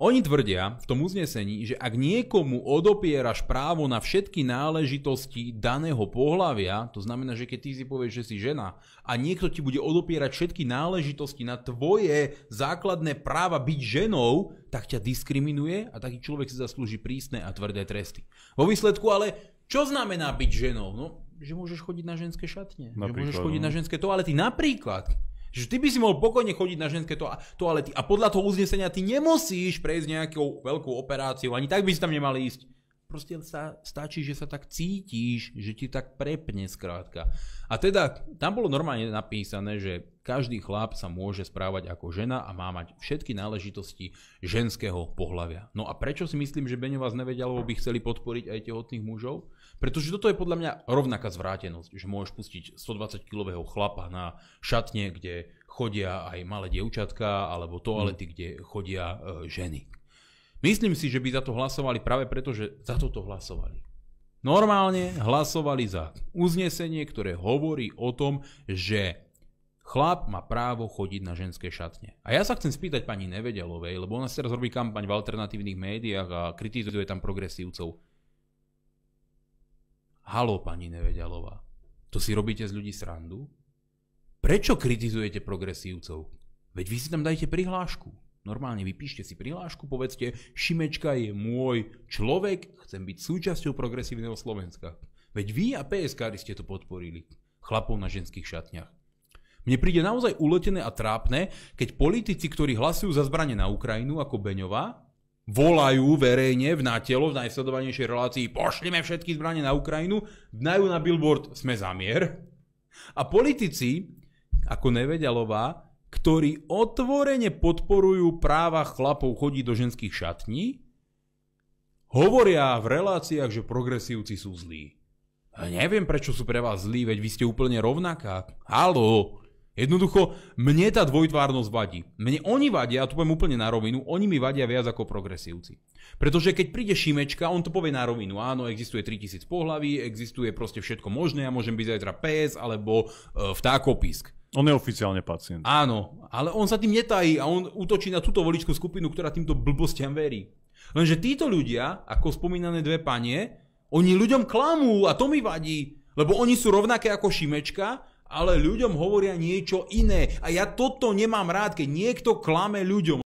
Oni tvrdia v tom uznesení, že ak niekomu odopieraš právo na všetky náležitosti daného pohlavia, to znamená, že keď ty si povieš, že si žena a niekto ti bude odopierať všetky náležitosti na tvoje základné práva byť ženou, tak ťa diskriminuje a taký človek si zaslúži prísne a tvrdé tresty. Vo výsledku ale, čo znamená byť ženou? No, že môžeš chodiť na ženské šatne, že môžeš chodiť na ženské toalety. Napríklad, že ty by si mohol pokojne chodiť na ženské toalety a podľa toho uznesenia ty nemusíš prejsť nejakou veľkou operáciou, ani tak by si tam nemali ísť. Proste stačí, že sa tak cítiš, že ti tak prepne skrátka. A teda tam bolo normálne napísané, že každý chlap sa môže správať ako žena a má mať všetky náležitosti ženského pohlavia. No a prečo si myslím, že Beňová s Nevedialovou by chceli podporiť aj tehotných mužov? Pretože toto je podľa mňa rovnaká zvrátenosť, že môžeš pustiť 120-kilového chlapa na šatne, kde chodia aj malé dievčatka, alebo toalety, kde chodia ženy. Myslím si, že by za to hlasovali práve preto, že za toto hlasovali. Normálne hlasovali za uznesenie, ktoré hovorí o tom, že chlap má právo chodiť na ženské šatne. A ja sa chcem spýtať pani Nevedialovej, lebo ona si teraz robí kampaň v alternatívnych médiách a kritizuje tam progresívcov. Haló, pani Nevedialová, to si robíte z ľudí srandu? Prečo kritizujete progresívcov? Veď vy si tam dajte prihlášku. Normálne vypíšte si prihlášku, povedzte, Šimečka je môj človek, chcem byť súčasťou progresívneho Slovenska. Veď vy a PSK ste to podporili. Chlapov na ženských šatniach. Mne príde naozaj uletené a trápne, keď politici, ktorí hlasujú za zbrane na Ukrajinu, ako Beňová, volajú verejne v Natelo, v najsledovanejšej relácii, pošlime všetky zbrane na Ukrajinu, dajú na billboard Sme za mier. A politici, ako Nevedialová, ktorí otvorene podporujú práva chlapov chodiť do ženských šatní, hovoria v reláciách, že progresívci sú zlí. A neviem, prečo sú pre vás zlí, veď vy ste úplne rovnaká. Haló! Jednoducho, mne tá dvojtvárnosť vadí. Mne oni vadia, a to poviem úplne na rovinu, oni mi vadia viac ako progresívci. Pretože keď príde Šimečka, on to povie na rovinu. Áno, existuje 3000 pohlaví, existuje proste všetko možné, ja môžem byť zajtra pes alebo vtákopisk. On je oficiálne pacient. Áno, ale on sa tým netají a on útočí na túto voličskú skupinu, ktorá týmto blbostiam verí. Lenže títo ľudia, ako spomínané dve panie, oni ľuďom klamú a to mi vadí, lebo oni sú rovnaké ako Šimečka, ale ľuďom hovoria niečo iné. A ja toto nemám rád, keď niekto klame ľuďom.